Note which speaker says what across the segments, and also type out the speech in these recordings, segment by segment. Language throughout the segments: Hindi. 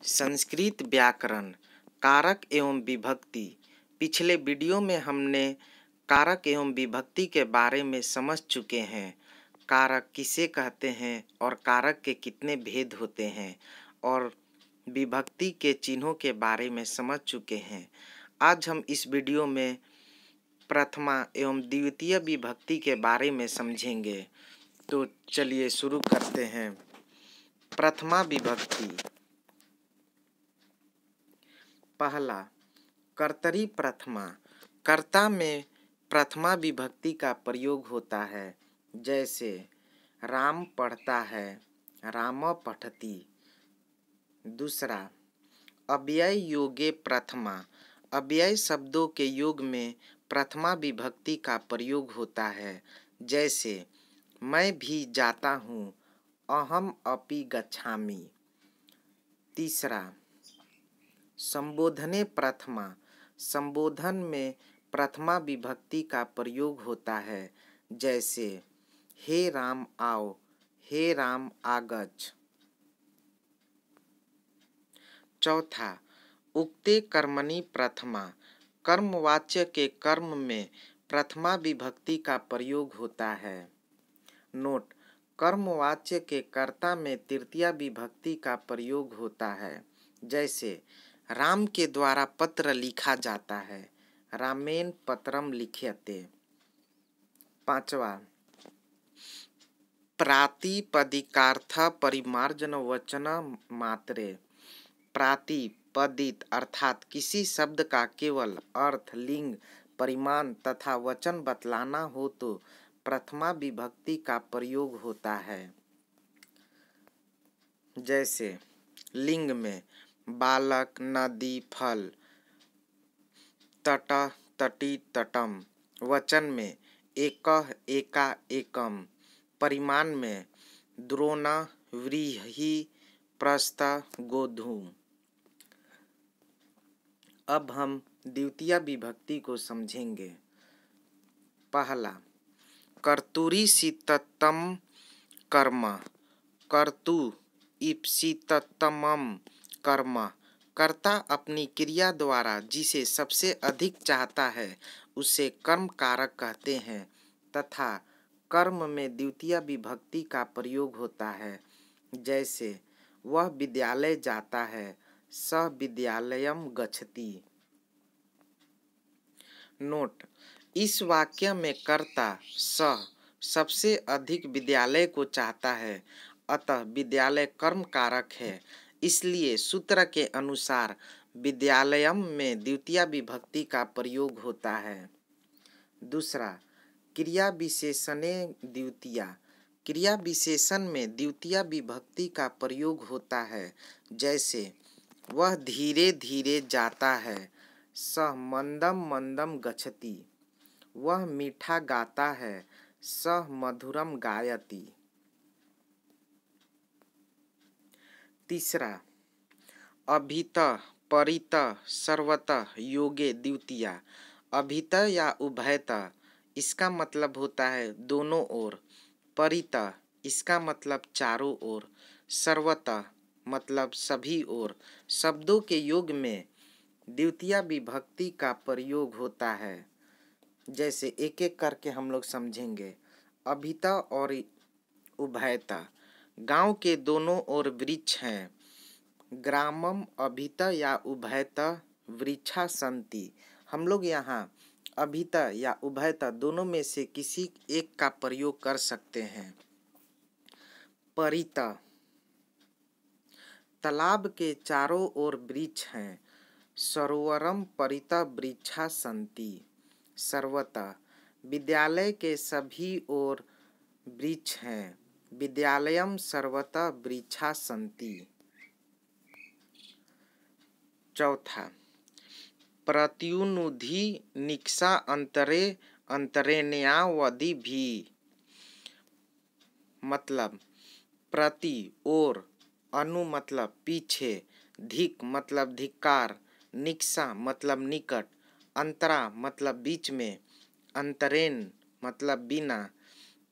Speaker 1: संस्कृत व्याकरण कारक एवं विभक्ति। पिछले वीडियो में हमने कारक एवं विभक्ति के बारे में समझ चुके हैं। कारक किसे कहते हैं और कारक के कितने भेद होते हैं और विभक्ति के चिन्हों के बारे में समझ चुके हैं। आज हम इस वीडियो में प्रथमा एवं द्वितीय विभक्ति के बारे में समझेंगे। तो चलिए शुरू करते हैं। प्रथमा विभक्ति। पहला, कर्तरी प्रथमा। कर्ता में प्रथमा विभक्ति का प्रयोग होता है, जैसे राम पढ़ता है, राम पठति। दूसरा, अव्यय योगे प्रथमा। अव्यय शब्दों के योग में प्रथमा विभक्ति का प्रयोग होता है, जैसे मैं भी जाता हूँ, अहम अपि गच्छामि। तीसरा, संबोधने प्रथमा। संबोधन में प्रथमा विभक्ति का प्रयोग होता है, जैसे हे राम आओ, हे राम आगच्छ। चौथा, उक्ते कर्मणि प्रथमा। कर्मवाच्य के कर्म में प्रथमा विभक्ति का प्रयोग होता है। नोट, कर्मवाच्य के कर्ता में तृतीया विभक्ति का प्रयोग होता है, जैसे राम के द्वारा पत्र लिखा जाता है, रामेण पत्रम लिख्यते। पांचवा, प्रातिपदिकार्थ परिमार्जन वचन मात्रे। प्रातिपदिक अर्थात किसी शब्द का केवल अर्थ, लिंग, परिमाण तथा वचन बतलाना हो तो प्रथमा विभक्ति का प्रयोग होता है। जैसे लिंग में बालक, नदी, फल, तट, तटी, तटम। वचन में एकः, एका, एकम। परिमाण में द्रोण, व्रीहि, प्रस्थ, गोधूम। अब हम द्वितीय विभक्ति को समझेंगे। पहला, कर्तुरीप्सिततमं कर्म। कर्तु इप्सिततमं कर्म। कर्ता अपनी क्रिया द्वारा जिसे सबसे अधिक चाहता है उसे कर्म कारक कहते हैं तथा कर्म में द्वितीय विभक्ति का प्रयोग होता है, जैसे वह विद्यालय जाता है, सः विद्यालयम गच्छति। नोट, इस वाक्य में कर्ता सः सबसे अधिक विद्यालय को चाहता है, अतः विद्यालय कर्म कारक है, इसलिए सूत्र के अनुसार विद्यालयम में द्वितीय विभक्ति का प्रयोग होता है। दूसरा, क्रिया विशेषणे द्वितीया। क्रिया विशेषण में द्वितीय विभक्ति का प्रयोग होता है, जैसे वह धीरे धीरे जाता है, सः मंदम मंदम गच्छति। वह मीठा गाता है, सः मधुरम गायति। तीसरा, अभितः, परितः, सर्वतः योगे द्वितीया। अभितः या उभयतः इसका मतलब होता है दोनों ओर। परितः इसका मतलब चारों ओर। सर्वतः मतलब सभी ओर। शब्दों के योग में द्वितीय विभक्ति का प्रयोग होता है, जैसे एक एक करके हम लोग समझेंगे। अभितः और उभयतः। गांव के दोनों ओर वृक्ष हैं। ग्रामम अभितः या उभयतः वृक्षा सन्ति। हम लोग यहाँ अभितः या उभयतः दोनों में से किसी एक का प्रयोग कर सकते हैं। परितः, तालाब के चारों ओर वृक्ष हैं, सरोवरम परितः वृक्षा सन्ति। सर्वतः, विद्यालय के सभी ओर वृक्ष हैं, विद्यालयम सर्वतः वृक्षा सन्ति। चौथा, प्रत्युनुधि निक्षा अंतरे अंतरेण्यावधि भी। मतलब प्रति ओर, अनु मतलब पीछे, धिक मतलब धिक्कार, निक्षा मतलब निकट, अंतरा मतलब बीच में, अंतरेण मतलब बिना,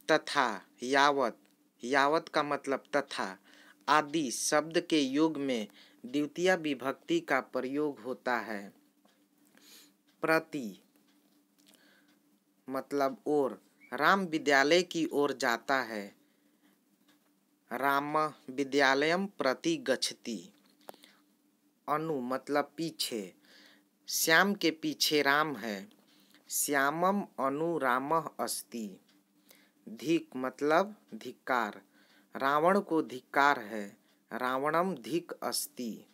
Speaker 1: तथा यावत, यावत का मतलब तथा, आदि शब्द के योग में द्वितीया विभक्ति का प्रयोग होता है। प्रति मतलब ओर, राम विद्यालय की ओर जाता है। राम विद्यालयम प्रति गच्छति। अनु मतलब पीछे, श्याम के पीछे राम है। श्यामम अनु रामः अस्ति। धिक् मतलब धिक्कार, रावण को धिक्कार है। रावणम धिक् अस्ति।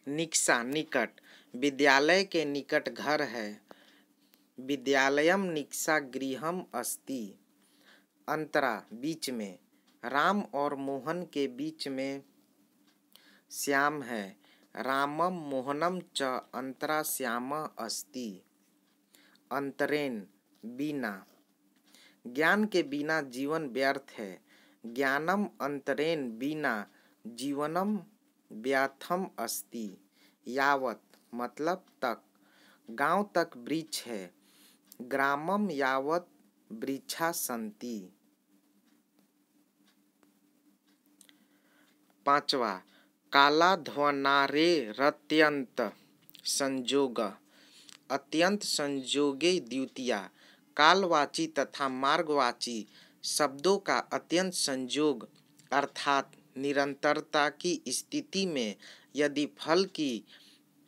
Speaker 1: निकषा निकट, विद्यालय के निकट घर है। विद्यालयम निकषा गृहम अस्ति। अंतरा बीच में, राम और मोहन के बीच में श्याम है। रामम मोहनम च अंतरा श्याम अस्ति। अंतरेण बिना, ज्ञान के बिना जीवन व्यर्थ है। ज्ञानम अंतरेण बिना जीवनम व्यर्थम अस्ति। यावत मतलब तक, गांव तक वृक्ष है। ग्रामम यावत वृक्षा सन्ति। पांचवा, कालाध्वनारेरत्यंत संयोग। अत्यंत संयोगे द्वितीया, कालवाची तथा मार्गवाची शब्दों का अत्यंत संयोग अर्थात निरंतरता की स्थिति में यदि फल की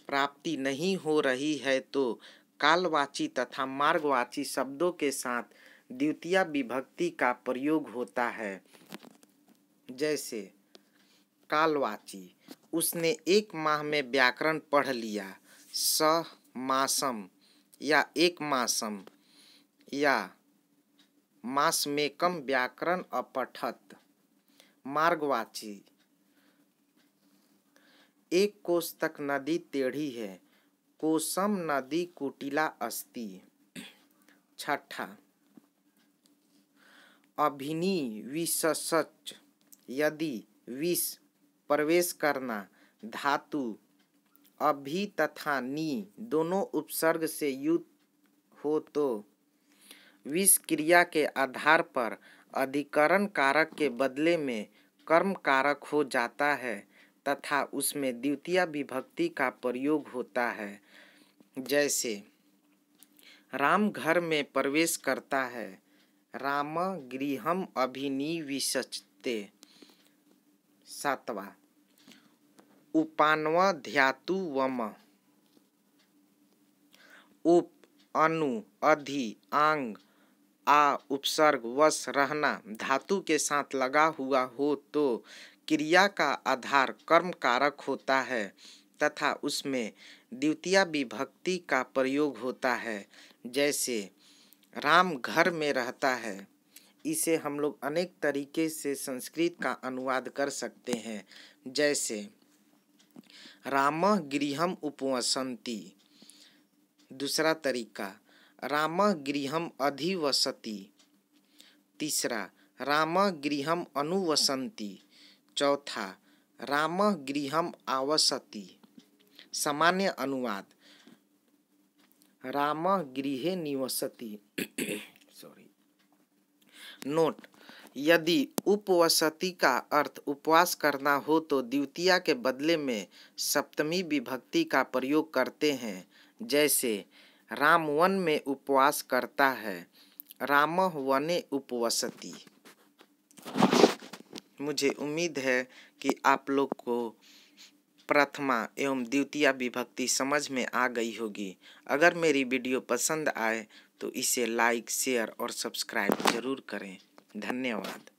Speaker 1: प्राप्ति नहीं हो रही है तो कालवाची तथा मार्गवाची शब्दों के साथ द्वितीया विभक्ति का प्रयोग होता है। जैसे कालवाची, उसने 1 माह में व्याकरण पढ़ लिया। स मासम या 1 मासम या मासमेकम व्याकरण अपठत। मार्गवाची, 1 कोस तक नदी टेढ़ी है। कोसम नदी कुटिला अस्ति। छठा, अभिनिविशश्च, यदि विष प्रवेश करना। धातु अभि तथा नी दोनों उपसर्ग से युक्त हो तो विष क्रिया के आधार पर अधिकरण कारक के बदले में कर्म कारक हो जाता है तथा उसमें द्वितीया विभक्ति का प्रयोग होता है। जैसे राम घर में प्रवेश करता है। राम गृहम अभिनिविशते। सातवां, उपान्वध्यातु वम। उप, अनु, अधि, आंग, आ उपसर्ग वश रहना धातु के साथ लगा हुआ हो तो क्रिया का आधार कर्म कारक होता है तथा उसमें द्वितीया विभक्ति का प्रयोग होता है। जैसे राम घर में रहता है। इसे हम लोग अनेक तरीके से संस्कृत का अनुवाद कर सकते हैं। जैसे रामः गृहम उपवसन्ति। दूसरा तरीका, रामः गृहम अधिवसति। तीसरा, रामः गृहम अनुवसन्ति। चौथा, रामः गृहम आवसति। सामान्य अनुवाद, रामः गृहे निवसति। सॉरी। नोट, यदि उपवसति का अर्थ उपवास करना हो तो द्वितीया के बदले में सप्तमी विभक्ति का प्रयोग करते हैं। जैसे राम वन में उपवास करता है। रामः वने उपवसति। मुझे उम्मीद है कि आप लोग को प्रथमा एवं द्वितीया विभक्ति समझ में आ गई होगी। अगर मेरी वीडियो पसंद आए तो इसे लाइक, शेयर और सब्सक्राइब जरूर करें। धन्यवाद।